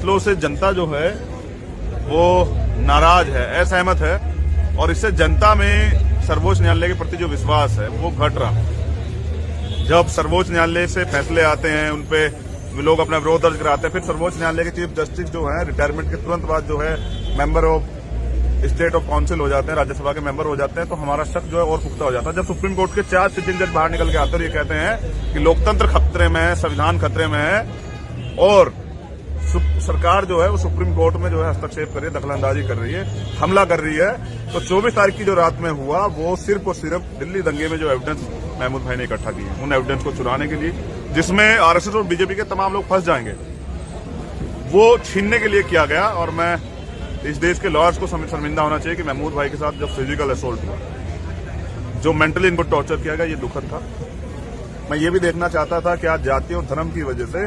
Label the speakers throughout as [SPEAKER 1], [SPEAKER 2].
[SPEAKER 1] फैसलों से जनता जो है वो नाराज है, असहमत है, और इससे जनता में सर्वोच्च न्यायालय के प्रति जो विश्वास है वो घट रहा है। जब सर्वोच्च न्यायालय से फैसले आते हैं, उनपे लोग अपना विरोध दर्ज कराते हैं, फिर सर्वोच्च न्यायालय के चीफ जस्टिस जो है रिटायरमेंट के तुरंत बाद जो है member of state of council हो जाते हैं, राज्यसभा के मेंबर हो जाते हैं, तो हमारा शक जो है और पुख्ता हो जाता है। जब सुप्रीम कोर्ट के 4 सिटिंग जज बाहर निकल के आते हैं, ये कहते हैं कि लोकतंत्र खतरे में है, संविधान खतरे में है, और सरकार जो है वो सुप्रीम कोर्ट में जो है हस्तक्षेप कर रही है, दखलंदाजी कर रही है, हमला कर रही है। तो 24 तारीख की जो रात में हुआ वो सिर्फ और सिर्फ दिल्ली दंगे में जो एविडेंस महमूद भाई ने इकट्ठा किए, उन एविडेंस को चुराने के लिए, जिसमें आरएसएस और बीजेपी के तमाम लोग फंस जाएंगे, वो छीनने के लिए किया गया। और मैं इस देश के लॉयर्स को शर्मिंदा होना चाहिए कि महमूद भाई के साथ जब फिजिकल असोल्ट हुआ, जो मेंटली इनको टॉर्चर किया गया, ये दुखद था। मैं ये भी देखना चाहता था कि आज जाति और धर्म की वजह से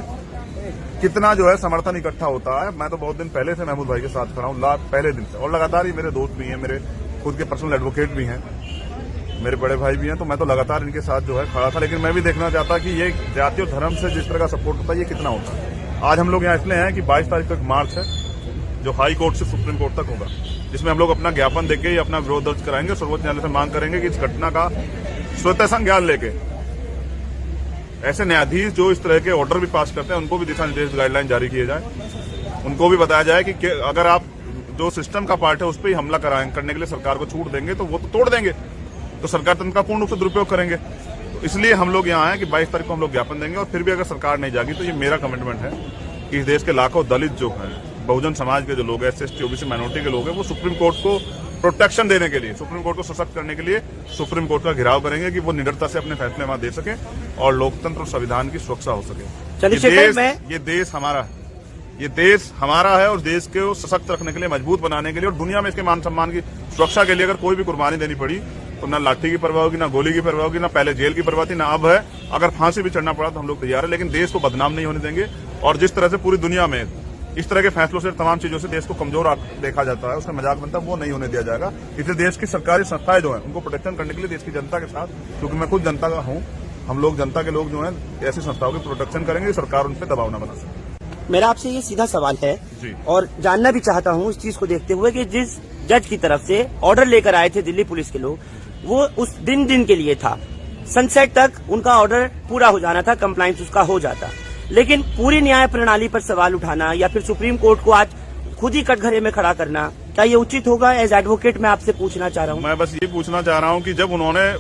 [SPEAKER 1] कितना जो है समर्थन इकट्ठा होता है। मैं तो बहुत दिन पहले से महमूद भाई के साथ खड़ा हूं, पहले दिन से, और लगातार ही मेरे दोस्त भी हैं, मेरे खुद के पर्सनल एडवोकेट भी हैं, मेरे बड़े भाई भी हैं, तो मैं तो लगातार इनके साथ जो है खड़ा था। लेकिन मैं भी देखना चाहता कि ये जाति और धर्म से जिस तरह का सपोर्ट होता है ये कितना होता है। आज हम लोग यहाँ इसलिए हैं कि 22 तारीख तक मार्च है, जो हाई कोर्ट से सुप्रीम कोर्ट तक होगा, जिसमें हम लोग अपना ज्ञापन देके अपना विरोध दर्ज कराएंगे, सर्वोच्च न्यायालय से मांग करेंगे कि इस घटना का स्वतः संज्ञान लेके ऐसे न्यायाधीश जो इस तरह के ऑर्डर भी पास करते हैं उनको भी दिशा निर्देश गाइडलाइन जारी किए जाए। उनको भी बताया जाए कि अगर आप जो सिस्टम का पार्ट है उस पर ही हमला करने के लिए सरकार को छूट देंगे तो वो तो तोड़ देंगे, तो सरकार तंत्र का पूर्ण रूप से दुरुपयोग करेंगे। तो इसलिए हम लोग यहाँ हैं कि 22 तारीख को हम लोग ज्ञापन देंगे, और फिर भी अगर सरकार नहीं जागी तो ये मेरा कमिटमेंट है कि इस देश के लाखों दलित जो हैं, बहुजन समाज के जो लोग हैं, SC, ST, OBC माइनॉरिटी के लोग हैं, वो सुप्रीम कोर्ट को प्रोटेक्शन देने के लिए, सुप्रीम कोर्ट को सशक्त करने के लिए सुप्रीम कोर्ट का घेराव करेंगे कि वो निडरता से अपने फैसले वहां दे सके और लोकतंत्र और संविधान की सुरक्षा हो सके। ये देश हमारा है, ये देश हमारा है, और देश को सशक्त रखने के लिए, मजबूत बनाने के लिए, और दुनिया में इसके मान सम्मान की सुरक्षा के लिए अगर कोई भी कुर्बानी देनी पड़ी तो ना लाठी की परवाह होगी, ना गोली की परवाह होगी, ना पहले जेल की परवाह थी, ना अब है। अगर फांसी भी चढ़ना पड़ा तो हम लोग तैयार है, लेकिन देश को बदनाम नहीं होने देंगे। और जिस तरह से पूरी दुनिया में इस तरह के फैसलों से, तमाम चीजों से देश को कमजोर देखा जाता है, उसका मजाक बनता है, वो नहीं होने दिया जाएगा। इसलिए देश की सरकारी संस्थाएं जो हैं उनको प्रोटेक्शन करने के लिए देश की जनता के साथ, क्योंकि मैं खुद जनता का हूं, हम लोग जनता के लोग जो हैं ऐसी संस्थाओं की प्रोटेक्शन करेंगे, सरकार उन पर दबाव न बना सके।
[SPEAKER 2] मेरा आपसे ये सीधा सवाल है जी, और जानना भी चाहता हूँ इस चीज को देखते हुए कि जिस जज की तरफ से ऑर्डर लेकर आए थे दिल्ली पुलिस के लोग, वो उस दिन के लिए था, सनसेट तक उनका ऑर्डर पूरा हो जाना था, कंप्लायंस उसका हो जाता, लेकिन पूरी न्याय प्रणाली पर सवाल उठाना या फिर सुप्रीम कोर्ट को आज खुद ही कटघरे में खड़ा करना, क्या ये उचित होगा? एज एडवोकेट मैं आपसे पूछना चाह रहा हूँ।
[SPEAKER 1] मैं बस ये पूछना चाह रहा हूँ कि जब उन्होंने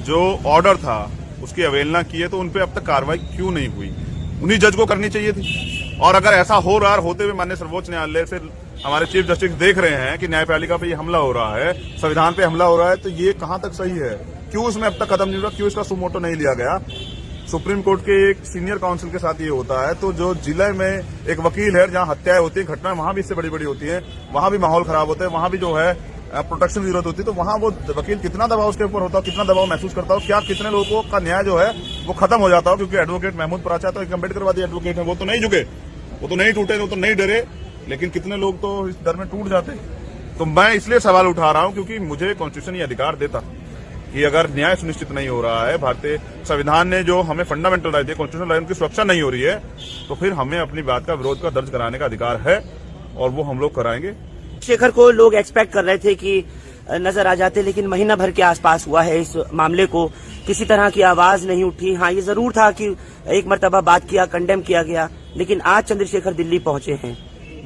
[SPEAKER 1] जो ऑर्डर था उसकी अवहेलना की है तो उनपे अब तक कार्रवाई क्यों नहीं हुई? उन्हीं जज को करनी चाहिए थी। और अगर ऐसा हो रहा होते हुए माननीय सर्वोच्च न्यायालय से हमारे चीफ जस्टिस देख रहे हैं कि न्यायपालिका पे ये हमला हो रहा है, संविधान पे हमला हो रहा है, तो ये कहां तक सही है? क्यों इसमें अब तक कदम नहीं हुआ? क्यों इसका सुमोटो नहीं लिया गया? सुप्रीम कोर्ट के एक सीनियर काउंसिल के साथ ये होता है, तो जो जिले में एक वकील है, जहां हत्याएं होती है, घटनाएं वहां भी इससे बड़ी बड़ी होती है, वहां भी माहौल खराब होता है, वहां भी जो है प्रोटेक्शन की जरूरत होती है, तो वहां वो वकील कितना दबाव उसके ऊपर होता हो, कितना दबाव महसूस करता हो, क्या कितने लोगों का न्याय जो है वो खत्म हो जाता हो, क्योंकि एडवोकेट महमूद पराचा तो एक अम्बेडकरवादी एडवोकेट है, वो तो नहीं झुके, वो तो नहीं टूटे, वो तो नहीं डरे, लेकिन कितने लोग तो इस डर में टूट जाते। तो मैं इसलिए सवाल उठा रहा हूं क्योंकि मुझे कॉन्स्टिट्यूशन ये अधिकार देता कि अगर न्याय सुनिश्चित नहीं हो रहा है, भारतीय संविधान ने जो हमें फंडामेंटल राइट है, कॉन्स्टिट्यूशनल राइट की सुरक्षा नहीं हो रही है, तो फिर हमें अपनी बात का विरोध का दर्ज कराने का अधिकार है, और वो हम लोग कराएंगे।
[SPEAKER 2] शेखर को लोग एक्सपेक्ट कर रहे थे कि नजर आ जाते, लेकिन महीना भर के आसपास हुआ है इस मामले को, किसी तरह की आवाज नहीं उठी। हाँ, ये जरूर था कि एक मर्तबा बात किया, कंडेम किया गया, लेकिन आज चंद्रशेखर दिल्ली पहुंचे हैं,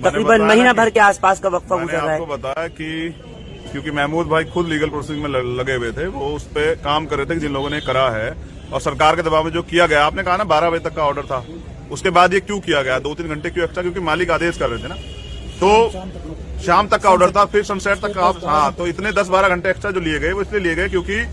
[SPEAKER 2] तकरीबन महीना भर के आसपास का वक्फा गुजर रहा है।
[SPEAKER 1] आपको बताया कि क्योंकि महमूद भाई खुद लीगल प्रोसेसिंग में लगे हुए थे, वो उस पर काम कर रहे थे जिन लोगों ने करा है, और सरकार के दबाव में जो किया गया, आपने कहा ना 12 बजे तक का ऑर्डर था, उसके बाद ये क्यों किया गया? 2-3 घंटे क्यों एक्स्ट्रा? क्योंकि मालिक आदेश कर रहे थे ना, तो शाम तक का ऑर्डर था, फिर सनसेट तक का। हाँ, तो इतने 10-12 घंटे एक्स्ट्रा जो लिए गए वो इसलिए लिए गए क्योंकि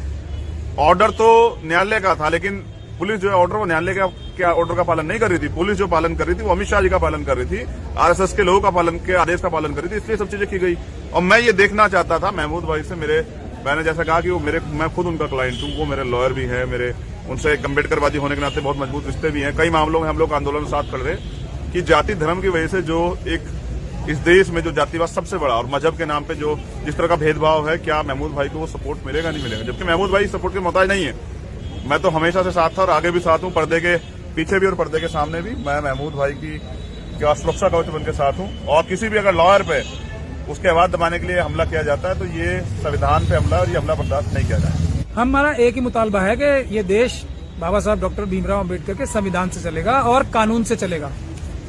[SPEAKER 1] ऑर्डर तो न्यायालय का था, लेकिन पुलिस जो है ऑर्डर वो न्यायालय का ऑर्डर का पालन नहीं कर रही थी। पुलिस जो पालन कर रही थी वो अमित शाह जी का पालन कर रही थी, आरएसएस के लोगों का पालन के आदेश का पालन कर रही थी, इसलिए सब चीजें की गई। और मैं ये देखना चाहता था महमूद भाई से, मैंने जैसा कहा कि वो मैं खुद उनका क्लाइंट हूँ, वो मेरे लॉयर भी है, मेरे उनसे एक अम्बेडकरवादी होने के नाते बहुत मजबूत रिश्ते भी हैं। कई मामलों में हम लोग आंदोलन साथ कर रहे कि जाति धर्म की वजह से जो एक इस देश में जो जातिवाद सबसे बड़ा और मजहब के नाम पे जो जिस तरह का भेदभाव है, क्या महमूद भाई को वो सपोर्ट मिलेगा? नहीं मिलेगा। जबकि महमूद भाई सपोर्ट के मोहताज नहीं है। मैं तो हमेशा से साथ था और आगे भी साथ हूं, पर्दे के पीछे भी और पर्दे के सामने भी। मैं महमूद भाई की कि सुरक्षा कवच बन के साथ हूं, और किसी भी अगर लॉयर पे उसके आवाज दबाने के लिए हमला किया जाता है तो ये संविधान पे हमला, और ये हमला बर्दाश्त नहीं किया जाए।
[SPEAKER 3] हमारा एक ही मुतालबा है कि ये देश बाबा साहब डॉक्टर भीमराव अंबेडकर के संविधान से चलेगा और कानून से चलेगा।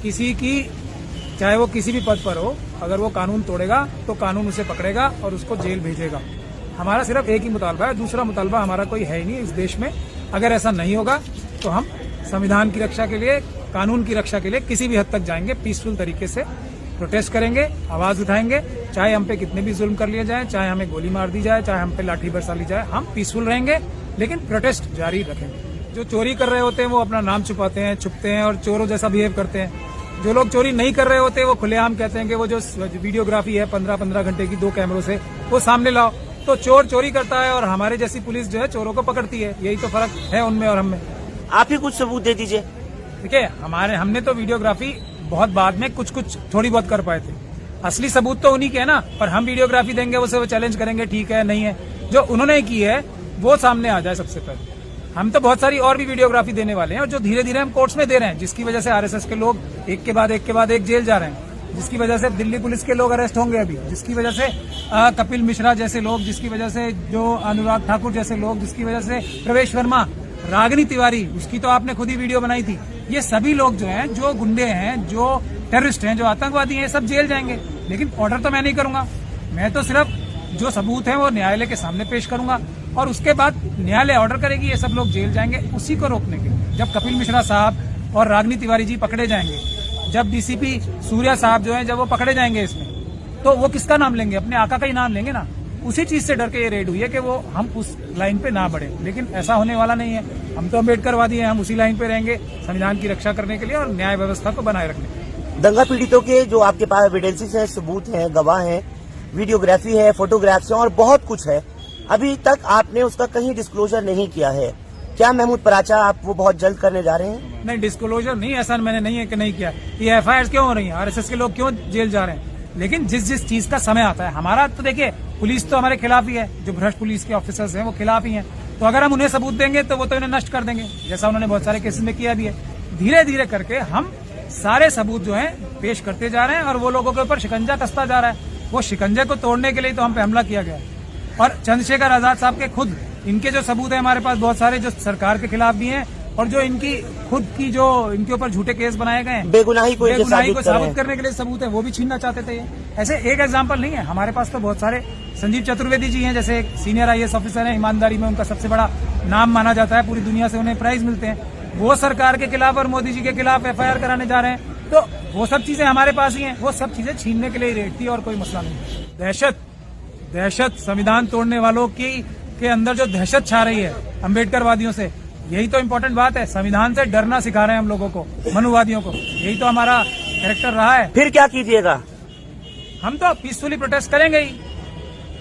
[SPEAKER 3] किसी की, चाहे वो किसी भी पद पर हो, अगर वो कानून तोड़ेगा तो कानून उसे पकड़ेगा और उसको जेल भेजेगा। हमारा सिर्फ एक ही मुतालबा है, दूसरा मुतालबा हमारा कोई है ही नहीं इस देश में। अगर ऐसा नहीं होगा तो हम संविधान की रक्षा के लिए, कानून की रक्षा के लिए किसी भी हद तक जाएंगे, पीसफुल तरीके से प्रोटेस्ट करेंगे, आवाज उठाएंगे, चाहे हम पे कितने भी जुल्म कर लिए जाए, चाहे हमें गोली मार दी जाए, चाहे हम पे लाठी बरसा ली जाए, हम पीसफुल रहेंगे, लेकिन प्रोटेस्ट जारी रखेंगे। जो चोरी कर रहे होते हैं वो अपना नाम छुपाते हैं, छुपते हैं और चोरों जैसा बिहेव करते हैं। जो लोग चोरी नहीं कर रहे होते वो खुलेआम कहते हैं कि वो जो वीडियोग्राफी है 15-15 घंटे की 2 कैमरों से, वो सामने लाओ। तो चोर चोरी करता है और हमारे जैसी पुलिस जो है चोरों को पकड़ती है। यही तो फर्क है उनमें और हम में।
[SPEAKER 2] आप ही कुछ सबूत दे दीजिए।
[SPEAKER 3] देखिए, हमने तो वीडियोग्राफी बहुत बाद में कुछ थोड़ी बहुत कर पाए थे। असली सबूत तो उन्हीं के है ना, पर हम वीडियोग्राफी देंगे, उसे वो चैलेंज करेंगे, ठीक है नहीं है, जो उन्होंने की है वो सामने आ जाए सबसे पहले। हम तो बहुत सारी और भी वीडियोग्राफी देने वाले हैं, और जो धीरे धीरे हम कोर्ट्स में दे रहे हैं, जिसकी वजह से आरएसएस के लोग एक के बाद एक जेल जा रहे हैं, जिसकी वजह से दिल्ली पुलिस के लोग अरेस्ट होंगे अभी, जिसकी वजह से कपिल मिश्रा जैसे लोग, जिसकी वजह से जो अनुराग ठाकुर जैसे लोग, जिसकी वजह से प्रवेश वर्मा, रागिनी तिवारी, उसकी तो आपने खुद ही वीडियो बनाई थी। ये सभी लोग जो हैं, जो गुंडे हैं, जो टेररिस्ट हैं, जो आतंकवादी हैं, सब जेल जाएंगे। लेकिन ऑर्डर तो मैं नहीं करूंगा, मैं तो सिर्फ जो सबूत है वो न्यायालय के सामने पेश करूंगा, और उसके बाद न्यायालय ऑर्डर करेगी, ये सब लोग जेल जाएंगे। उसी को रोकने के लिए जब कपिल मिश्रा साहब और रागिनी तिवारी जी पकड़े जाएंगे, जब डीसीपी सूर्या साहब जो है जब वो पकड़े जाएंगे इसमें, तो वो किसका नाम लेंगे? अपने आका का ही नाम लेंगे ना। उसी चीज से डर के ये रेड हुई है कि वो हम उस लाइन पे ना बढ़े, लेकिन ऐसा होने वाला नहीं है। हम तो अम्बेडकरवादी हैं, हम उसी लाइन पे रहेंगे, संविधान की रक्षा करने के लिए और न्याय व्यवस्था को बनाए रखने के लिए।
[SPEAKER 2] दंगा पीड़ितों के जो आपके पास एविडेंसेस है, सबूत है, गवाह है, वीडियोग्राफी है, फोटोग्राफ्स है और बहुत कुछ है, अभी तक आपने उसका कहीं डिस्क्लोजर नहीं किया है। क्या महमूद पराचा आप वो बहुत जल्द करने जा रहे हैं?
[SPEAKER 3] नहीं, डिस्क्लोजर नहीं, ऐसा मैंने नहीं है कि नहीं किया। ये एफआईआर क्यों हो रही है? आरएसएस के लोग क्यों जेल जा रहे हैं? लेकिन जिस चीज का समय आता है, हमारा तो देखिए, पुलिस तो हमारे खिलाफ ही है, जो भ्रष्ट पुलिस के ऑफिसर्स हैं वो खिलाफ ही हैं। तो अगर हम उन्हें सबूत देंगे तो वो तो इन्हें नष्ट कर देंगे, जैसा उन्होंने बहुत सारे केसेस में किया भी है। धीरे धीरे करके हम सारे सबूत जो है पेश करते जा रहे हैं, और वो लोगों के ऊपर शिकंजा कसता जा रहा है। वो शिकंजे को तोड़ने के लिए तो हम पे हमला किया गया है। और चंद्रशेखर आजाद साहब के खुद इनके जो सबूत है हमारे पास बहुत सारे, जो सरकार के खिलाफ भी हैं, और जो इनकी खुद की जो इनके ऊपर झूठे केस बनाए गए हैं,
[SPEAKER 2] बेगुनाही को
[SPEAKER 3] साबित करने के लिए सबूत है, वो भी छीनना चाहते थे। ऐसे एक एग्जाम्पल नहीं है, हमारे पास तो बहुत सारे। संजीव चतुर्वेदी जी हैं, जैसे एक सीनियर आईएएस ऑफिसर हैं, ईमानदारी में उनका सबसे बड़ा नाम माना जाता है, पूरी दुनिया से उन्हें प्राइज मिलते हैं। वो सरकार के खिलाफ और मोदी जी के खिलाफ एफआईआर कराने जा रहे हैं। तो वो सब चीजें हमारे पास ही हैं, वो सब चीजें छीनने के लिए रेड थी और कोई मसला नहीं। दहशत संविधान तोड़ने वालों के अंदर जो दहशत छा रही है अम्बेडकरवादियों से, यही तो इम्पोर्टेंट बात है। संविधान से डरना सिखा रहे हैं हम लोगों को, मनुवादियों को, यही तो हमारा कैरेक्टर रहा है।
[SPEAKER 2] फिर क्या कीजिएगा?
[SPEAKER 3] हम तो पीसफुली प्रोटेस्ट करेंगे ही।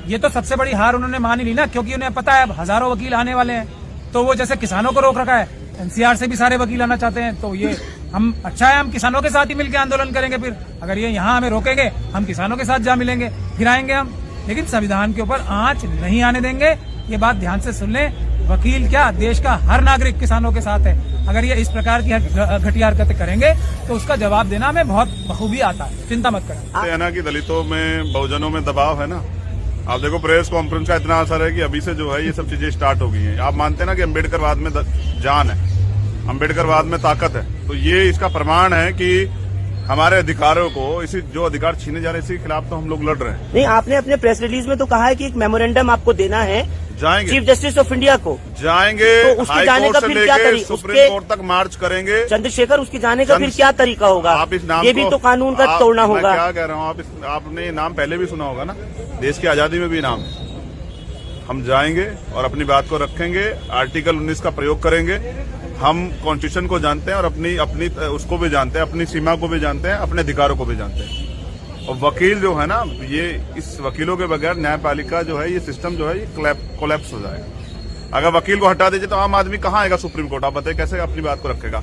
[SPEAKER 3] ये तो सबसे बड़ी हार उन्होंने मान ही ली ना, क्योंकि उन्हें पता है अब हजारों वकील आने वाले हैं। तो वो जैसे किसानों को रोक रखा है, एनसीआर से भी सारे वकील आना चाहते हैं। तो ये हम अच्छा है, हम किसानों के साथ ही मिलकर आंदोलन करेंगे। फिर अगर ये यहाँ हमें रोकेंगे, हम किसानों के साथ जा मिलेंगे, फिर आएंगे हम। लेकिन संविधान के ऊपर आंच नहीं आने देंगे, ये बात ध्यान से सुन लें। वकील क्या, देश का हर नागरिक किसानों के साथ है। अगर ये इस प्रकार की घटिया हरकतें करेंगे तो उसका जवाब देना हमें बहुत बखूबी आता है, चिंता मत करें।
[SPEAKER 1] है ना कि दलितों में, बहुजनों में दबाव है ना। आप देखो, प्रेस कॉन्फ्रेंस का इतना असर है कि अभी से जो है ये सब चीजें स्टार्ट हो गई हैं। आप मानते हैं ना कि अम्बेडकरवाद में जान है, अम्बेडकरवाद में ताकत है। तो ये इसका प्रमाण है कि हमारे अधिकारों को, इसी जो अधिकार छीने जा रहे हैं, इसी के खिलाफ तो हम लोग लड़ रहे हैं।
[SPEAKER 2] नहीं, आपने अपने प्रेस रिलीज में तो कहा है कि एक मेमोरेंडम आपको देना है,
[SPEAKER 1] जाएंगे
[SPEAKER 2] चीफ जस्टिस ऑफ इंडिया को
[SPEAKER 1] जाएंगे,
[SPEAKER 2] तो उसके जाने का फिर क्या तरीका?
[SPEAKER 1] सुप्रीम कोर्ट तक मार्च करेंगे।
[SPEAKER 2] चंद्रशेखर, उसके जाने का फिर क्या तरीका होगा?
[SPEAKER 1] आप इस नाम
[SPEAKER 2] ये भी तो कानून का तोड़ना होगा।
[SPEAKER 1] मैं क्या कह रहा हूँ, आपने ये नाम पहले भी सुना होगा ना, देश की आजादी में भी नाम। हम जाएंगे और अपनी बात को रखेंगे, आर्टिकल 19 का प्रयोग करेंगे। हम कॉन्स्टिट्यूशन को जानते हैं और अपनी उसको भी जानते हैं, अपनी सीमा को भी जानते हैं, अपने अधिकारों को भी जानते हैं। और वकील जो है ना, ये इस वकीलों के बगैर न्यायपालिका जो है, ये सिस्टम जो है, ये कोलैप्स हो जाएगा। अगर वकील को हटा दीजिए तो आम आदमी कहाँ आएगा सुप्रीम कोर्ट? आप बताइए कैसे अपनी बात को रखेगा?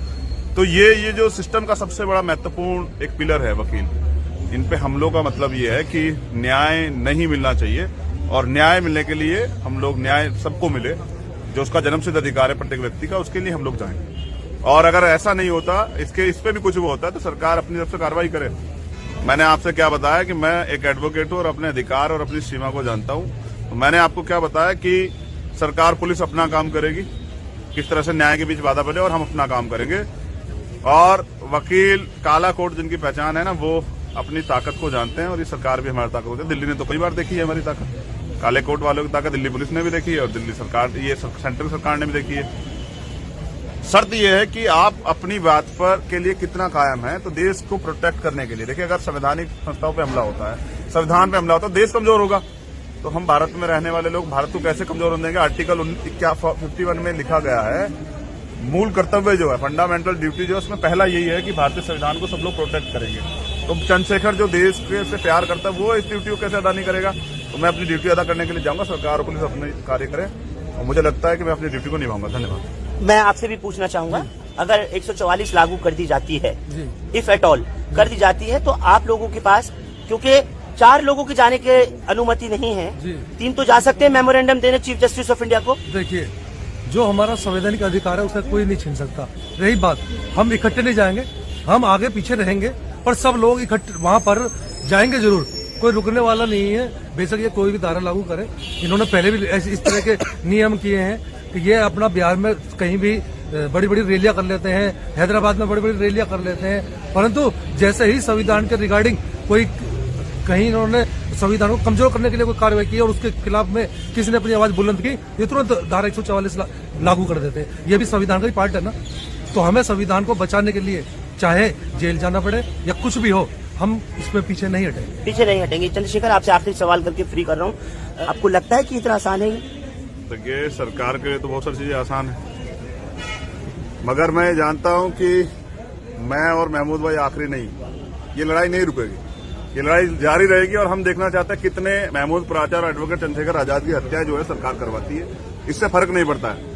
[SPEAKER 1] तो ये जो सिस्टम का सबसे बड़ा महत्वपूर्ण एक पिलर है वकील। इन पे हमलों का मतलब ये है कि न्याय नहीं मिलना चाहिए, और न्याय मिलने के लिए हम लोग, न्याय सबको मिले, जो उसका जन्मसिद्ध अधिकार है प्रत्येक व्यक्ति का, उसके लिए हम लोग जाएंगे। और अगर ऐसा नहीं होता, इस पे भी कुछ वो होता है तो सरकार अपनी तरफ से कार्रवाई करे। मैंने आपसे क्या बताया कि मैं एक एडवोकेट हूं और अपने अधिकार और अपनी सीमा को जानता हूं। तो मैंने आपको क्या बताया कि सरकार, पुलिस अपना काम करेगी, किस तरह से न्याय के बीच बाधा बने, और हम अपना काम करेंगे। और वकील, काला कोट जिनकी पहचान है ना, वो अपनी ताकत को जानते हैं और ये सरकार भी हमारी ताकत होती है। दिल्ली ने तो कई बार देखी है हमारी ताकत, काले कोट वालों की ताकत दिल्ली पुलिस ने भी देखी है और दिल्ली सरकार, ये सेंट्रल सरकार ने भी देखी है। शर्त यह है कि आप अपनी बात पर के लिए कितना कायम है। तो देश को प्रोटेक्ट करने के लिए, देखिए, अगर संवैधानिक संस्थाओं पे हमला होता है, संविधान पे हमला होता है, देश कमजोर होगा। तो हम भारत में रहने वाले लोग भारत को कैसे कमजोर होने देंगे? आर्टिकल 51 में लिखा गया है, मूल कर्तव्य जो है, फंडामेंटल ड्यूटी जो है, उसमें पहला यही है कि भारतीय संविधान को सब लोग प्रोटेक्ट करेंगे। तो चंद्रशेखर जो देश से प्यार करता है, वो इस ड्यूटी को कैसे अदा नहीं करेगा? तो मैं अपनी ड्यूटी अदा करने के लिए जाऊंगा, सरकार और पुलिस अपने कार्य करें, और मुझे लगता है कि मैं अपनी ड्यूटी को निभाऊंगा। धन्यवाद।
[SPEAKER 2] मैं आपसे भी पूछना चाहूंगा, अगर 144 लागू कर दी जाती है, इफ एट ऑल कर दी जाती है, तो आप लोगों के पास, क्योंकि 4 लोगों के जाने की अनुमति नहीं है, 3 तो जा सकते हैं मेमोरेंडम देने चीफ जस्टिस ऑफ इंडिया को।
[SPEAKER 4] देखिए, जो हमारा संवैधानिक अधिकार है, उसे कोई नहीं छीन सकता। रही बात, हम इकट्ठे नहीं जाएंगे, हम आगे पीछे रहेंगे, पर सब लोग इकट्ठे वहां पर जाएंगे जरूर, कोई रुकने वाला नहीं है। बेशक ये कोई भी धारा लागू करे, इन्होंने पहले भी इस तरह के नियम किए हैं कि ये अपना बिहार में कहीं भी बड़ी बड़ी रैलियां कर लेते हैं, हैदराबाद में बड़ी बड़ी रैलियां कर लेते हैं, परंतु जैसे ही संविधान के रिगार्डिंग कोई कहीं इन्होंने संविधान को कमजोर करने के लिए कोई कार्रवाई की और उसके खिलाफ में किसी ने अपनी आवाज बुलंद की, ये तुरंत धारा 144 लागू कर देते हैं। ये भी संविधान का ही पार्ट है ना। तो हमें संविधान को बचाने के लिए चाहे जेल जाना पड़े या कुछ भी हो, हम इसमें पीछे नहीं हटेंगे।
[SPEAKER 2] पीछे नहीं हटेंगे। चंद्रशेखर, आपसे आखिरी सवाल करके फ्री कर रहा हूँ, आपको लगता है कि इतना आसान है?
[SPEAKER 1] देखिए, सरकार के लिए तो बहुत सारी चीजें आसान है, मगर मैं जानता हूं कि मैं और महमूद भाई आखिरी नहीं, ये लड़ाई नहीं रुकेगी, ये लड़ाई जारी रहेगी। और हम देखना चाहते हैं कितने महमूद पराचा और एडवोकेट चंद्रशेखर आजाद की हत्या जो है सरकार करवाती है। इससे फर्क नहीं पड़ता है।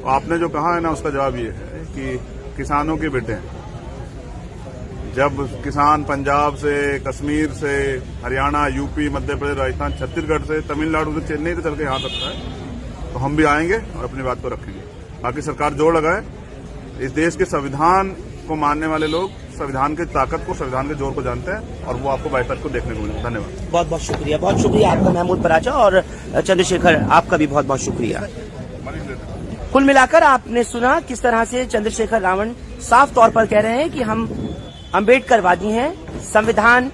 [SPEAKER 1] आपने जो कहा है ना, उसका जवाब ये है कि किसानों के बेटे हैं। जब किसान पंजाब से, कश्मीर से, हरियाणा, यूपी, मध्य प्रदेश, राजस्थान, छत्तीसगढ़ से, तमिलनाडु से, चेन्नई से चल के यहाँ तक है, तो हम भी आएंगे और अपनी बात को रखेंगे। बाकी सरकार जोर लगाए, इस देश के संविधान को मानने वाले लोग संविधान की ताकत को, संविधान के जोर को जानते हैं, और वो आपको 22 तारीख को देखने को मिलेगा। धन्यवाद।
[SPEAKER 2] बहुत बहुत शुक्रिया, बहुत शुक्रिया आपका महमूद पराचा, और चंद्रशेखर आपका भी बहुत बहुत शुक्रिया। कुल मिलाकर आपने सुना किस तरह से चंद्रशेखर रावण साफ तौर पर कह रहे हैं कि हम अम्बेडकरवादी हैं, संविधान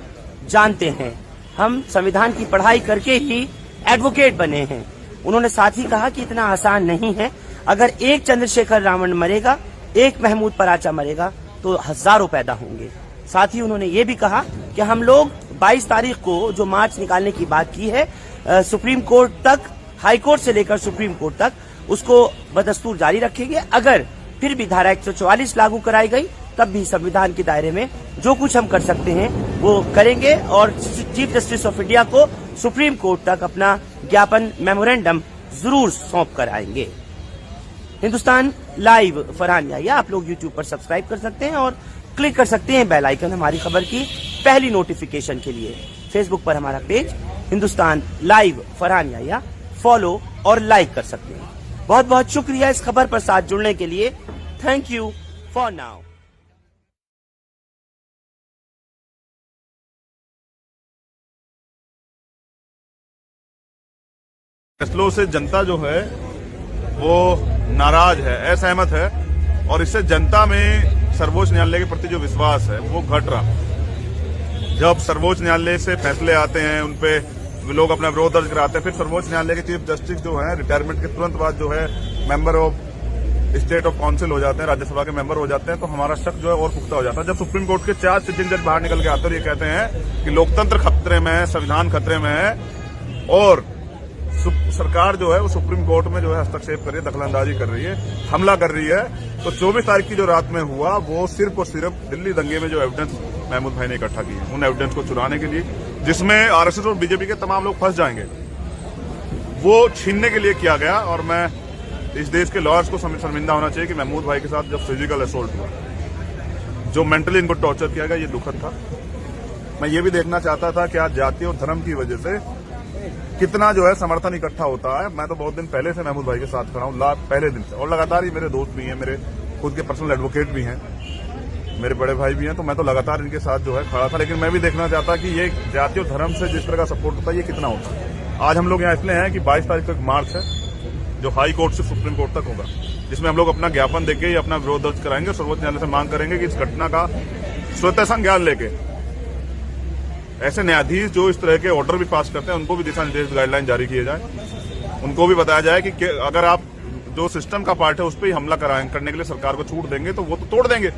[SPEAKER 2] जानते हैं, हम संविधान की पढ़ाई करके ही एडवोकेट बने हैं। उन्होंने साथ ही कहा कि इतना आसान नहीं है, अगर एक चंद्रशेखर रावण मरेगा, एक महमूद पराचा मरेगा, तो हजारों पैदा होंगे। साथ ही उन्होंने ये भी कहा कि हम लोग 22 तारीख को जो मार्च निकालने की बात की है, सुप्रीम कोर्ट तक, हाई कोर्ट से लेकर सुप्रीम कोर्ट तक, उसको बदस्तूर जारी रखेंगे। अगर फिर भी धारा 144 लागू कराई गई, तब भी संविधान के दायरे में जो कुछ हम कर सकते हैं वो करेंगे, और चीफ जस्टिस ऑफ इंडिया को सुप्रीम कोर्ट तक अपना ज्ञापन, मेमोरेंडम जरूर सौंप कर आएंगे। हिंदुस्तान लाइव फरहान याहिया आप लोग यूट्यूब पर सब्सक्राइब कर सकते हैं और क्लिक कर सकते हैं बेल आइकन हमारी खबर की पहली नोटिफिकेशन के लिए। फेसबुक पर हमारा page Hindustan live Farhan Yahiya follow और लाइक कर सकते हैं। बहुत बहुत शुक्रिया इस खबर पर साथ जुड़ने के लिए। Thank you for now.
[SPEAKER 1] फैसलों से जनता जो है वो नाराज है, असहमत है, और इससे जनता में सर्वोच्च न्यायालय के प्रति जो विश्वास है वो घट रहा। जब सर्वोच्च न्यायालय से फैसले आते हैं, उनपे लोग अपना विरोध दर्ज कराते हैं, फिर सर्वोच्च न्यायालय के चीफ जस्टिस जो है रिटायरमेंट के तुरंत बाद जो है member of state of council हो जाते हैं, राज्यसभा के मेंबर हो जाते हैं, तो हमारा शक जो है और पुख्ता हो जाता है। जब सुप्रीम कोर्ट के 4 सिटिंग जज बाहर निकल के आते हैं और ये कहते हैं कि लोकतंत्र खतरे में है, संविधान खतरे में है, और सरकार जो है वो सुप्रीम कोर्ट में जो है हस्तक्षेप कर रही है, दखलंदाजी कर रही है, हमला कर रही है, तो 24 तारीख की जो रात में हुआ वो सिर्फ और सिर्फ दिल्ली दंगे में जो एविडेंस महमूद भाई ने इकट्ठा किए, उन एविडेंस को चुराने के लिए, जिसमें आरएसएस और बीजेपी के तमाम लोग फंस जाएंगे, वो छीनने के लिए किया गया। और मैं इस देश के लॉयर्स को शर्मिंदा होना चाहिए कि महमूद भाई के साथ जब फिजिकल असोल्ट हुआ, जो मेंटली इनको टॉर्चर किया गया, ये दुखद था। मैं ये भी देखना चाहता था कि आज जाति और धर्म की वजह से कितना जो है समर्थन इकट्ठा होता है। मैं तो बहुत दिन पहले से महमूद भाई के साथ खड़ा हूँ, पहले दिन से, और लगातार ही मेरे दोस्त भी हैं, मेरे खुद के पर्सनल एडवोकेट भी हैं, मेरे बड़े भाई भी हैं, तो मैं तो लगातार इनके साथ जो है खड़ा था। लेकिन मैं भी देखना चाहता कि ये जाति और धर्म से जिस तरह का सपोर्ट होता है ये कितना होता है। आज हम लोग यहाँ इसलिए हैं कि 22 तारीख को एक मार्च है जो हाई कोर्ट से सुप्रीम कोर्ट तक होगा, जिसमें हम लोग अपना ज्ञापन देके ही अपना विरोध दर्ज कराएंगे। सर्वोच्च न्यायालय से मांग करेंगे कि इस घटना का स्वतः संज्ञान लेके ऐसे न्यायाधीश जो इस तरह के ऑर्डर भी पास करते हैं उनको भी दिशा निर्देश गाइडलाइन जारी किए जाए। उनको भी बताया जाए कि अगर आप जो सिस्टम का पार्ट है उस पर ही हमला करने के लिए सरकार को छूट देंगे तो वो तो तोड़ देंगे,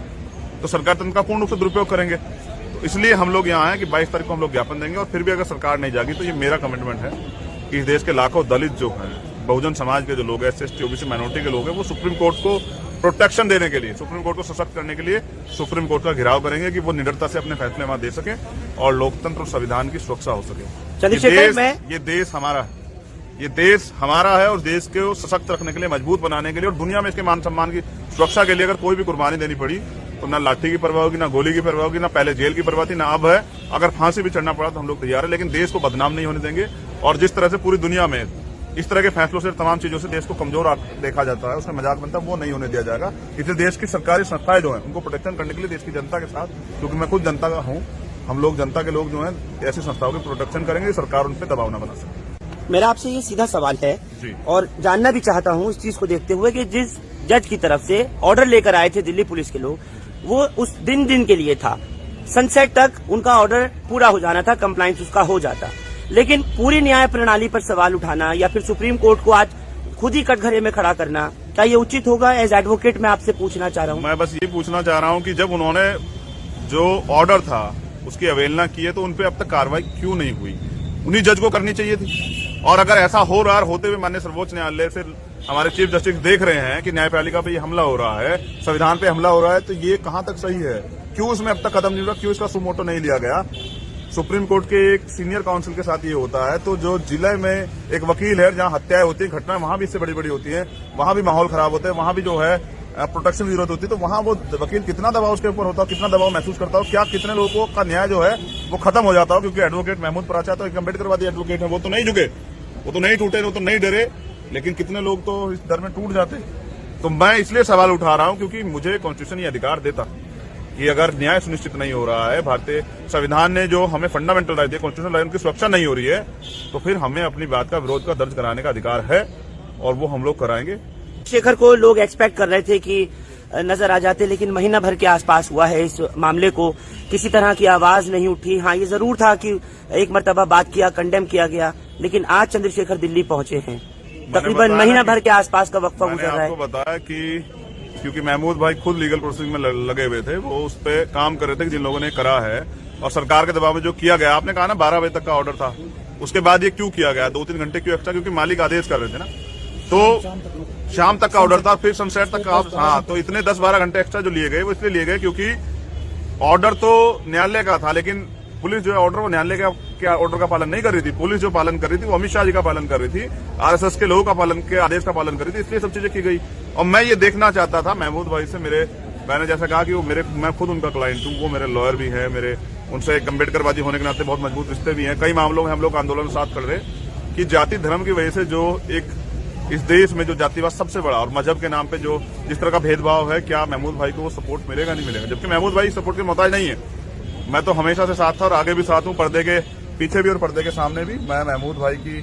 [SPEAKER 1] तो सरकार तंत्र का पूर्ण रूप से दुरुपयोग करेंगे। तो इसलिए हम लोग यहाँ हैं कि 22 तारीख को हम लोग ज्ञापन देंगे। और फिर भी अगर सरकार नहीं जागी तो ये मेरा कमिटमेंट है कि इस देश के लाखों दलित जो हैं, बहुजन समाज के जो लोग हैं, SC, ST, OBC माइनॉरिटी के लोग हैं, वो सुप्रीम कोर्ट को प्रोटेक्शन देने के लिए, सुप्रीम कोर्ट को सशक्त करने के लिए सुप्रीम कोर्ट का घेराव करेंगे कि वो निडरता से अपने फैसले वहां दे सके और लोकतंत्र और संविधान की सुरक्षा हो सके। ये देश हमारा है, ये देश हमारा है और देश को सशक्त रखने के लिए, मजबूत बनाने के लिए और दुनिया में इसके मान सम्मान की सुरक्षा के लिए अगर कोई भी कुर्बानी देनी पड़ी तो ना लाठी की परवाह होगी, ना गोली की परवाह होगी, ना पहले जेल की परवाह थी, ना अब है। अगर फांसी भी चढ़ना पड़ा तो हम लोग तैयार है, लेकिन देश को बदनाम नहीं होने देंगे। और जिस तरह से पूरी दुनिया में इस तरह के फैसलों से, तमाम चीजों से देश को कमजोर देखा जाता है, उसमें मजाक बनता है, वो नहीं होने दिया जाएगा। इसलिए देश की सरकारी संस्थाएं जो हैं उनको प्रोटेक्शन करने के लिए देश की जनता के साथ, क्योंकि मैं खुद जनता का हूं, हम लोग जनता के लोग जो हैं ऐसी संस्थाओं की प्रोटेक्शन करेंगे, सरकार उन पर दबाव न बना सके।
[SPEAKER 2] मेरा आपसे ये सीधा सवाल है
[SPEAKER 1] जी।
[SPEAKER 2] और जानना भी चाहता हूँ इस चीज को देखते हुए कि जिस जज की तरफ से ऑर्डर लेकर आए थे दिल्ली पुलिस के लोग, वो उस दिन के लिए था। सनसेट तक उनका ऑर्डर पूरा हो जाना था, कंप्लायंस उसका हो जाता। लेकिन पूरी न्याय प्रणाली पर सवाल उठाना या फिर सुप्रीम कोर्ट को आज खुद ही कटघरे में खड़ा करना, क्या ये उचित होगा? एज एडवोकेट मैं आपसे पूछना चाह रहा हूँ।
[SPEAKER 1] मैं बस ये पूछना चाह रहा हूँ कि जब उन्होंने जो ऑर्डर था उसकी अवहेलना की है तो उनपे अब तक कार्रवाई क्यों नहीं हुई? उन्हीं जज को करनी चाहिए थी। और अगर ऐसा हो रहा होते हुए माननीय सर्वोच्च न्यायालय से हमारे चीफ जस्टिस देख रहे हैं कि न्यायपालिका पे ये हमला हो रहा है, संविधान पे हमला हो रहा है, तो ये कहां तक सही है? क्यों उसमें अब तक कदम नहीं हुआ? क्यों इसका सुमोटो नहीं लिया गया? सुप्रीम कोर्ट के एक सीनियर काउंसिल के साथ ये होता है, तो जो जिले में एक वकील है जहां हत्याएं होती है, घटनाएं वहां भी इससे बड़ी बड़ी होती है, वहां भी माहौल खराब होता है, वहां भी जो है प्रोटेक्शन की जरूरत होती है, तो वहां वो वकील कितना दबाव उसके ऊपर होता है, कितना दबाव महसूस करता हो, क्या कितने लोगों का न्याय जो है वो खत्म हो जाता हो। क्योंकि एडवोकेट महमूद पराचा तो एक अम्बेडकरवादी एडवोकेट है, वो तो नहीं झुके, वो तो नहीं टूटे, वो तो नहीं डरे, लेकिन कितने लोग तो इस डर में टूट जाते। तो मैं इसलिए सवाल उठा रहा हूं क्योंकि मुझे कॉन्स्टिट्यूशन ये अधिकार देता कि अगर न्याय सुनिश्चित नहीं हो रहा है, भारतीय संविधान ने जो हमें फंडामेंटल राइट दिए, कॉन्स्टिट्यूशनल राइट की सुरक्षा नहीं हो रही है, तो फिर हमें अपनी बात का विरोध का दर्ज कराने का अधिकार है और वो हम लोग कराएंगे।
[SPEAKER 2] शेखर को लोग एक्सपेक्ट कर रहे थे कि नजर आ जाते, लेकिन महीना भर के आसपास हुआ है इस मामले को, किसी तरह की आवाज नहीं उठी। हाँ, ये जरूर था कि एक मर्तबा बात किया, कंडेम किया गया, लेकिन आज चंद्रशेखर दिल्ली पहुंचे हैं। तकरीबन महीना भर के आसपास का वक्फा गुजर रहा है।
[SPEAKER 1] आपको बताया कि क्योंकि महमूद भाई खुद लीगल प्रोसेसिंग में लगे हुए थे, वो उस पर काम कर रहे थे कि जिन लोगों ने करा है, और सरकार के दबाव में जो किया गया, आपने कहा ना 12 बजे तक का ऑर्डर था, उसके बाद ये क्यों किया गया 2-3 घंटे क्यों एक्स्ट्रा? क्योंकि मालिक आदेश कर रहे थे ना, तो शाम तक का ऑर्डर था, फिर सनसेट तक का। हाँ, तो इतने 10-12 घंटे एक्स्ट्रा जो लिए गए वो इसलिए लिए गए क्योंकि ऑर्डर तो न्यायालय का था, लेकिन पुलिस जो है ऑर्डर वो न्यायालय के ऑर्डर का पालन नहीं कर रही थी। पुलिस जो पालन कर रही थी वो अमित शाह जी का पालन कर रही थी, RSS के लोगों का पालन के आदेश का पालन कर रही थी, इसलिए सब चीजें की गई। और मैं ये देखना चाहता था महमूद भाई से, मैंने जैसा कहा कि वो मैं खुद उनका क्लाइंट हूँ, वो मेरे लॉयर भी है, मेरे उनसे एक अम्बेडकरवादी होने के नाते बहुत मजबूत रिश्ते भी हैं। कई मामलों में हम लोग आंदोलन साथ कर रहे कि जाति धर्म की वजह से जो एक इस देश में जो जातिवाद सबसे बड़ा और मजहब के नाम पे जो जिस तरह का भेदभाव है, क्या महमूद भाई को वो सपोर्ट मिलेगा? नहीं मिलेगा। जबकि महमूद भाई सपोर्ट के मोहताज नहीं है। मैं तो हमेशा से साथ था और आगे भी साथ हूँ, पर्दे के पीछे भी और पर्दे के सामने भी। मैं महमूद भाई की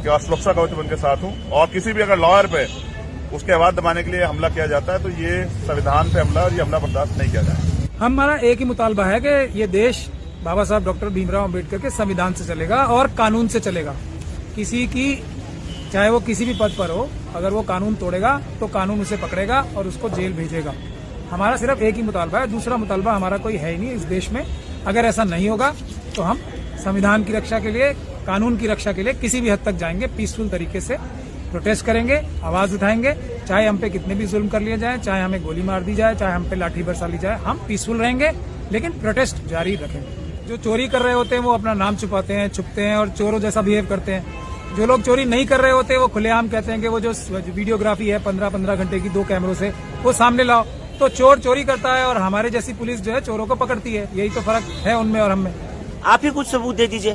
[SPEAKER 1] सुरक्षा कवच बन के साथ हूँ, और किसी भी अगर लॉयर पे उसके आवाज दबाने के लिए हमला किया जाता है तो ये संविधान पे हमला, और ये हमला बर्दाश्त नहीं किया जाए।
[SPEAKER 3] हमारा एक ही मुतालबा है कि ये देश बाबा साहब डॉक्टर भीमराव अम्बेडकर के संविधान से चलेगा और कानून से चलेगा। किसी की, चाहे वो किसी भी पद पर हो, अगर वो कानून तोड़ेगा तो कानून उसे पकड़ेगा और उसको जेल भेजेगा। हमारा सिर्फ एक ही मुतालबा है, दूसरा मुतालबा हमारा कोई है ही नहीं इस देश में। अगर ऐसा नहीं होगा तो हम संविधान की रक्षा के लिए, कानून की रक्षा के लिए किसी भी हद तक जाएंगे, पीसफुल तरीके से प्रोटेस्ट करेंगे, आवाज उठाएंगे, चाहे हम पे कितने भी जुल्म कर लिए जाए, चाहे हमें गोली मार दी जाए, चाहे हम पे लाठी बरसा ली जाए, हम पीसफुल रहेंगे, लेकिन प्रोटेस्ट जारी रखेंगे। जो चोरी कर रहे होते हैं वो अपना नाम छुपाते हैं, छुपते हैं और चोरों जैसा बिहेव करते हैं। जो लोग चोरी नहीं कर रहे होते वो खुलेआम कहते हैं कि वो जो वीडियोग्राफी है 15-15 घंटे की 2 कैमरों से, वो सामने लाओ। तो चोर चोरी करता है और हमारे जैसी पुलिस जो है चोरों को पकड़ती है। यही तो फर्क है उनमें और हमें।
[SPEAKER 2] आप ही कुछ सबूत दे दीजिए।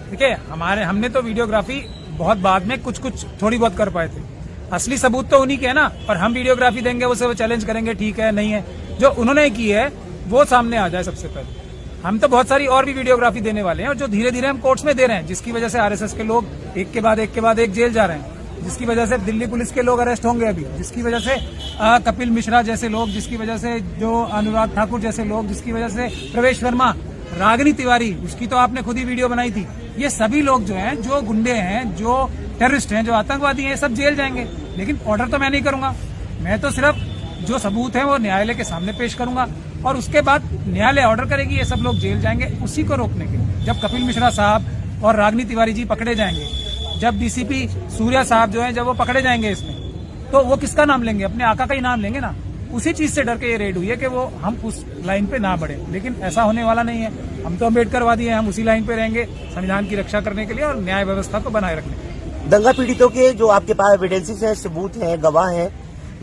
[SPEAKER 3] ठीक है, हमने तो वीडियोग्राफी बहुत बाद में कुछ थोड़ी बहुत कर पाए थे। असली सबूत तो उन्हीं के है ना, पर हम वीडियोग्राफी देंगे उसे वो चैलेंज करेंगे, ठीक है नहीं है, जो उन्होंने की है वो सामने आ जाए सबसे पहले। हम तो बहुत सारी और भी वीडियोग्राफी देने वाले हैं, और जो धीरे धीरे हम कोर्ट्स में दे रहे हैं, जिसकी वजह से आरएसएस के लोग एक के बाद एक जेल जा रहे हैं, जिसकी वजह से दिल्ली पुलिस के लोग अरेस्ट होंगे अभी, जिसकी वजह से कपिल मिश्रा जैसे लोग, जिसकी वजह से जो अनुराग ठाकुर जैसे लोग, जिसकी वजह से प्रवेश वर्मा, रागिनी तिवारी, उसकी तो आपने खुद ही वीडियो बनाई थी। ये सभी लोग जो हैं, जो गुंडे हैं, जो टेररिस्ट हैं, जो आतंकवादी हैं, सब जेल जाएंगे। लेकिन ऑर्डर तो मैं नहीं करूंगा, मैं तो सिर्फ जो सबूत है वो न्यायालय के सामने पेश करूंगा, और उसके बाद न्यायालय ऑर्डर करेगी, ये सब लोग जेल जाएंगे। उसी को रोकने के लिए जब कपिल मिश्रा साहब और रागिनी तिवारी जी पकड़े जाएंगे, जब डीसीपी सूर्या साहब जो है जब वो पकड़े जाएंगे इसमें, तो वो किसका नाम लेंगे? अपने आका का ही नाम लेंगे ना। उसी चीज से डर के ये रेड हुई है कि वो हम उस लाइन पे ना बढ़े, लेकिन ऐसा होने वाला नहीं है। हम तो अम्बेडकरवादी हैं, हम उसी लाइन पे रहेंगे संविधान की रक्षा करने के लिए और न्याय व्यवस्था को बनाए रखने के लिए।
[SPEAKER 2] दंगा पीड़ितों के जो आपके पास एविडेंसेस हैं, सबूत हैं, गवाह हैं,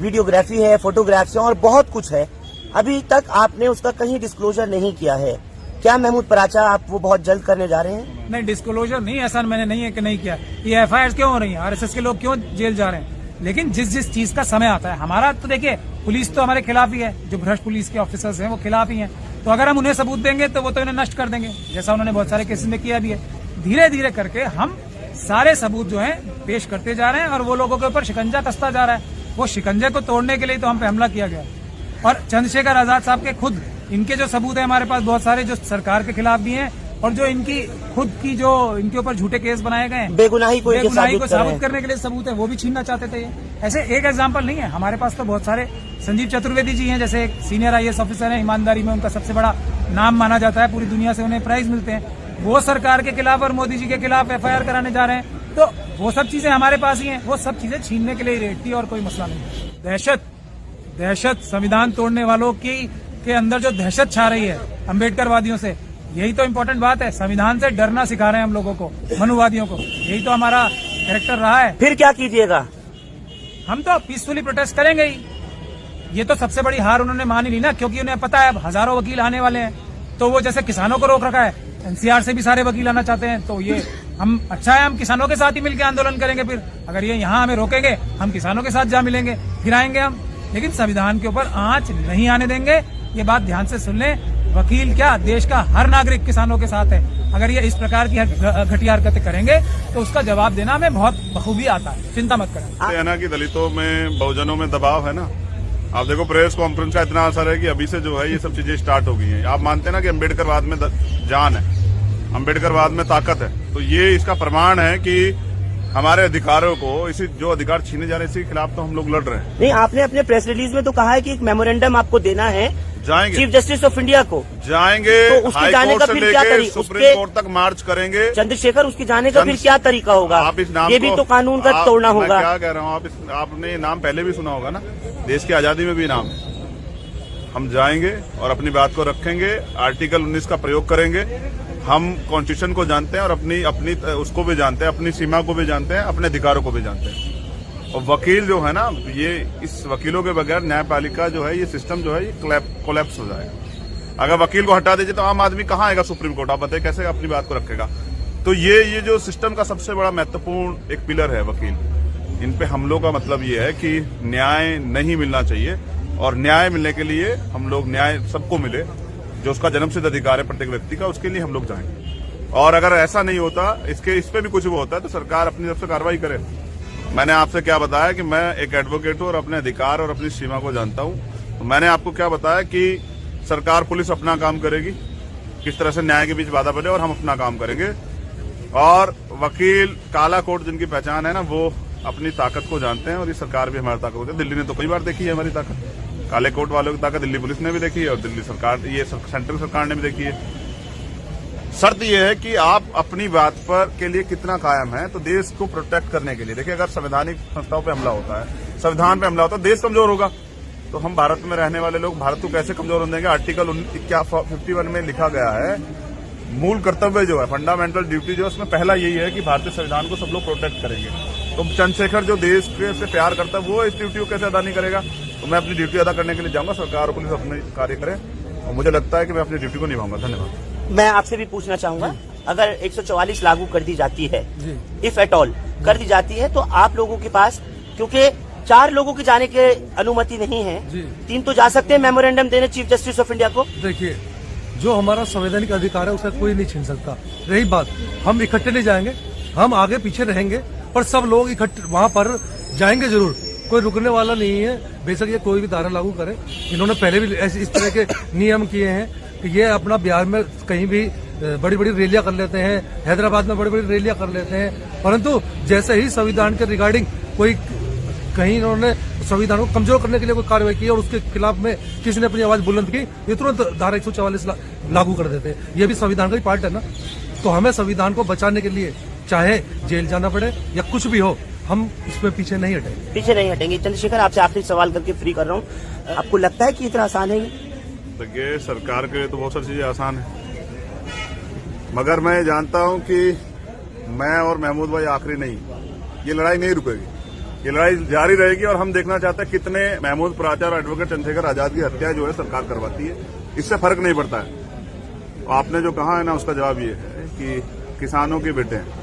[SPEAKER 2] वीडियोग्राफी है, फोटोग्राफ्स हैं और बहुत कुछ है, अभी तक आपने उसका कहीं डिस्क्लोजर नहीं किया है। क्या महमूद पराचा आप वो बहुत जल्द करने जा रहे हैं?
[SPEAKER 3] नहीं, डिस्क्लोजर नहीं, ऐसा मैंने नहीं है कि नहीं किया। ये एफआईआर क्यों हो रही है? आरएसएस के लोग क्यों जेल जा रहे हैं? लेकिन जिस चीज का समय आता है, हमारा तो देखिए पुलिस तो हमारे खिलाफ ही है, जो भ्रष्ट पुलिस के ऑफिसर्स हैं वो खिलाफ ही हैं। तो अगर हम उन्हें सबूत देंगे तो वो तो इन्हें नष्ट कर देंगे, जैसा उन्होंने बहुत सारे केसेस में किया भी है। धीरे धीरे करके हम सारे सबूत जो है पेश करते जा रहे हैं, और वो लोगों के ऊपर शिकंजा कसता जा रहा है। वो शिकंजे को तोड़ने के लिए तो हम पे हमला किया गया। और चंद्रशेखर आजाद साहब के खुद इनके जो सबूत है हमारे पास बहुत सारे, जो सरकार के खिलाफ भी हैं, और जो इनकी खुद की जो इनके ऊपर झूठे केस बनाए गए हैं,
[SPEAKER 2] बेगुनाही को
[SPEAKER 3] साबित करने के लिए सबूत है, वो भी छीनना चाहते थे। ऐसे एक एग्जाम्पल नहीं है, हमारे पास तो बहुत सारे। संजीव चतुर्वेदी जी हैं, जैसे एक सीनियर आईएएस ऑफिसर है, ईमानदारी में उनका सबसे बड़ा नाम माना जाता है, पूरी दुनिया से उन्हें प्राइज मिलते हैं। वो सरकार के खिलाफ और मोदी जी के खिलाफ एफआईआर कराने जा रहे हैं। तो वो सब चीजें हमारे पास ही हैं, वो सब चीजें छीनने के लिए रेड थी और कोई मसला नहीं। दहशत संविधान तोड़ने वालों की के अंदर जो दहशत छा रही है अम्बेडकरवादियों से, यही तो इम्पोर्टेंट बात है। संविधान से डरना सिखा रहे हैं हम लोगों को, मनुवादियों को, यही तो हमारा कैरेक्टर रहा है।
[SPEAKER 2] फिर क्या कीजिएगा?
[SPEAKER 3] हम तो पीसफुली प्रोटेस्ट करेंगे ही। ये तो सबसे बड़ी हार उन्होंने मानी नहीं ना, क्योंकि उन्हें पता है अब हजारों वकील आने वाले हैं। तो वो जैसे किसानों को रोक रखा है, एनसीआर से भी सारे वकील आना चाहते हैं। तो ये हम अच्छा है, हम किसानों के साथ ही मिलकर आंदोलन करेंगे। फिर अगर ये यहाँ हमें रोकेंगे, हम किसानों के साथ जा मिलेंगे, फिर आएंगे हम। लेकिन संविधान के ऊपर आंच नहीं आने देंगे, ये बात ध्यान से सुन लें। वकील क्या, देश का हर नागरिक किसानों के साथ है। अगर ये इस प्रकार की घटिया हरकतें करेंगे तो उसका जवाब देना हमें बहुत बखूबी आता है, चिंता मत करें।
[SPEAKER 1] है ना कि दलितों में, बहुजनों में दबाव है ना। आप देखो प्रेस कॉन्फ्रेंस का इतना असर है कि अभी से जो है ये सब चीजें स्टार्ट हो गई हैं। आप मानते हैं ना कि अम्बेडकरवाद में जान है, अम्बेडकरवाद में ताकत है, तो ये इसका प्रमाण है कि हमारे अधिकारों को, इसी जो अधिकार छीने जा रहे हैं, इसी के खिलाफ तो हम लोग लड़ रहे हैं।
[SPEAKER 2] नहीं, आपने अपने प्रेस रिलीज में तो कहा है कि एक मेमोरेंडम आपको देना है,
[SPEAKER 1] जाएंगे
[SPEAKER 2] चीफ जस्टिस ऑफ इंडिया को
[SPEAKER 1] जाएंगे,
[SPEAKER 2] तो उसके जाने का फिर क्या तरीका?
[SPEAKER 1] सुप्रीम कोर्ट तक मार्च करेंगे।
[SPEAKER 2] चंद्रशेखर, उसके जाने का फिर क्या तरीका होगा?
[SPEAKER 1] आप इस नाम
[SPEAKER 2] ये भी तो कानून का तोड़ना होगा।
[SPEAKER 1] मैं क्या कह रहा हूँ, आपने ये नाम पहले भी सुना होगा ना, देश की आजादी में भी नाम है। हम जाएंगे और अपनी बात को रखेंगे, आर्टिकल 19 का प्रयोग करेंगे। हम कॉन्स्टिट्यूशन को जानते हैं और अपनी उसको भी जानते हैं, अपनी सीमा को भी जानते हैं, अपने अधिकारों को भी जानते हैं। और वकील जो है ना, ये इस वकीलों के बगैर न्यायपालिका जो है, ये सिस्टम जो है, ये कोलैप्स हो जाएगा। अगर वकील को हटा दीजिए तो आम आदमी कहाँ आएगा सुप्रीम कोर्ट? आप बताइए कैसे अपनी बात को रखेगा? तो ये जो सिस्टम का सबसे बड़ा महत्वपूर्ण एक पिलर है वकील। इन पे हमलों का मतलब ये है कि न्याय नहीं मिलना चाहिए, और न्याय मिलने के लिए हम लोग, न्याय सबको मिले, जो उसका जन्मसिद्ध अधिकार है प्रत्येक व्यक्ति का, उसके लिए हम लोग जाएंगे। और अगर ऐसा नहीं होता, इस पे भी कुछ वो होता है, तो सरकार अपनी तरफ से कार्रवाई करे। मैंने आपसे क्या बताया कि मैं एक एडवोकेट हूं और अपने अधिकार और अपनी सीमा को जानता हूं। तो मैंने आपको क्या बताया कि सरकार, पुलिस अपना काम करेगी, किस तरह से न्याय के बीच बाधा बने, और हम अपना काम करेंगे। और वकील, काला कोट जिनकी पहचान है ना, वो अपनी ताकत को जानते हैं, और ये सरकार भी हमारी ताकत होती है। दिल्ली ने तो कई बार देखी है हमारी ताकत, काले कोट वालों की ताकत दिल्ली पुलिस ने भी देखी है, और दिल्ली सरकार, ये सेंट्रल सरकार ने भी देखी है। शर्त यह है कि आप अपनी बात पर के लिए कितना कायम है। तो देश को प्रोटेक्ट करने के लिए, देखिए, अगर संवैधानिक संस्थाओं पे हमला होता है, संविधान पे हमला होता है, देश कमजोर होगा। तो हम भारत में रहने वाले लोग भारत को कैसे कमजोर होने देंगे? आर्टिकल 51 में लिखा गया है, मूल कर्तव्य जो है, फंडामेंटल ड्यूटी जो है, उसमें पहला यही है कि भारतीय संविधान को सब लोग प्रोटेक्ट करेंगे। तो चंद्रशेखर जो देश से प्यार करता है, वो इस ड्यूटी को कैसे अदा नहीं करेगा? तो मैं अपनी ड्यूटी अदा करने के लिए जाऊंगा, सरकार और पुलिस अपने कार्य करें, और मुझे लगता है कि मैं अपनी ड्यूटी को निभाऊंगा। धन्यवाद।
[SPEAKER 2] मैं आपसे भी पूछना चाहूंगा, अगर 144 लागू कर दी जाती है, इफ एट ऑल कर दी जाती है, तो आप लोगों के पास क्योंकि 4 लोगों के जाने की अनुमति नहीं है।
[SPEAKER 4] जी।
[SPEAKER 2] 3 तो जा सकते हैं मेमोरेंडम देने चीफ जस्टिस ऑफ इंडिया को।
[SPEAKER 4] देखिए, जो हमारा संवैधानिक अधिकार है उसे कोई नहीं छीन सकता। रही बात, हम इकट्ठे नहीं जाएंगे, हम आगे पीछे रहेंगे, पर सब लोग इकट्ठे वहां पर जाएंगे जरूर। कोई रुकने वाला नहीं है, बेशक ये कोई भी धारा लागू करे। इन्होंने पहले भी इस तरह के नियम किए हैं कि ये अपना बिहार में कहीं भी बड़ी बड़ी रैलियां कर लेते हैं, हैदराबाद में बड़ी बड़ी रैलियां कर लेते हैं, परंतु जैसे ही संविधान के रिगार्डिंग कोई कहीं इन्होंने संविधान को कमजोर करने के लिए कोई कार्रवाई की और उसके खिलाफ में किसी ने अपनी आवाज बुलंद की, ये तुरंत धारा 144 लागू कर देते हैं। ये भी संविधान का ही पार्ट है ना। तो हमें संविधान को बचाने के लिए चाहे जेल जाना पड़े या कुछ भी हो, हम इसमें पीछे नहीं हटेंगे।
[SPEAKER 2] पीछे नहीं हटेंगे। चंद्रशेखर, आपसे आखिरी सवाल करके फ्री कर रहा हूँ, आपको लगता है कि इतना आसान है ये?
[SPEAKER 1] देखिए, सरकार के लिए तो बहुत सारी चीजें आसान है, मगर मैं जानता हूं कि मैं और महमूद भाई आखिरी नहीं, ये लड़ाई नहीं रुकेगी, ये लड़ाई जारी रहेगी। और हम देखना चाहते हैं कितने महमूद प्राचार और एडवोकेट चंद्रशेखर आजाद की हत्या जो है सरकार करवाती है। इससे फर्क नहीं पड़ता है। आपने जो कहा है ना, उसका जवाब ये है कि किसानों के बेटे हैं।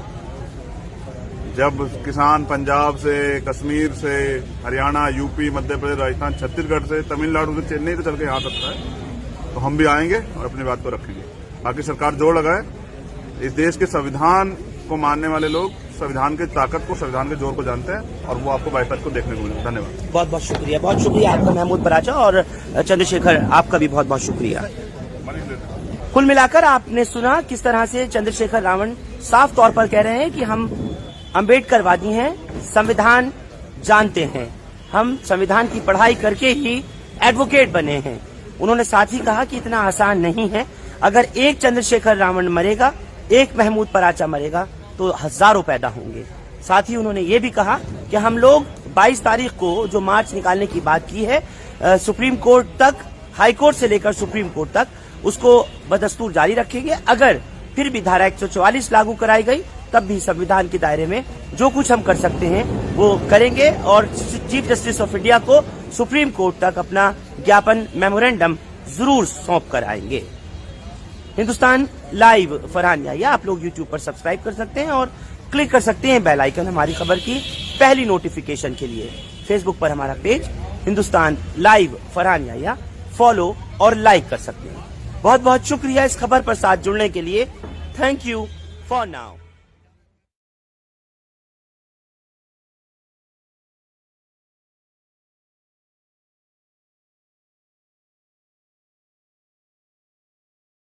[SPEAKER 1] जब किसान पंजाब से, कश्मीर से, हरियाणा, यूपी, मध्य प्रदेश, राजस्थान, छत्तीसगढ़ से, तमिलनाडु से, चेन्नई से चल के यहाँ सकता है, तो हम भी आएंगे और अपनी बात को रखेंगे। बाकी सरकार जोर लगाए। इस देश के संविधान को मानने वाले लोग संविधान की ताकत को, संविधान के जोर को जानते हैं, और वो आपको 22 तारीख को देखने को मिलेगा। धन्यवाद।
[SPEAKER 2] बहुत बहुत शुक्रिया, बहुत शुक्रिया आपका महमूद पराचा, और चंद्रशेखर आपका भी बहुत बहुत शुक्रिया। कुल मिलाकर आपने सुना किस तरह से चंद्रशेखर रावण साफ तौर पर कह रहे हैं कि हम अम्बेडकरवादी हैं, संविधान जानते हैं, हम संविधान की पढ़ाई करके ही एडवोकेट बने हैं। उन्होंने साथ ही कहा कि इतना आसान नहीं है। अगर एक चंद्रशेखर रावण मरेगा, एक महमूद पराचा मरेगा, तो हजारों पैदा होंगे। साथ ही उन्होंने ये भी कहा कि हम लोग 22 तारीख को जो मार्च निकालने की बात की है, सुप्रीम कोर्ट तक, हाई कोर्ट से लेकर सुप्रीम कोर्ट तक, उसको बदस्तूर जारी रखेंगे। अगर फिर भी धारा 144 लागू कराई गई, तब भी संविधान के दायरे में जो कुछ हम कर सकते हैं वो करेंगे, और चीफ जस्टिस ऑफ इंडिया को सुप्रीम कोर्ट तक अपना ज्ञापन, मेमोरेंडम जरूर सौंप कर आएंगे। हिंदुस्तान लाइव फरहान याहिया आप लोग यूट्यूब पर सब्सक्राइब कर सकते हैं और क्लिक कर सकते हैं बेल आइकन हमारी खबर की पहली नोटिफिकेशन के लिए। फेसबुक पर हमारा page Hindustan live Farhan Yahiya follow और लाइक कर सकते हैं। बहुत बहुत शुक्रिया इस खबर पर साथ जुड़ने के लिए। Thank you for now.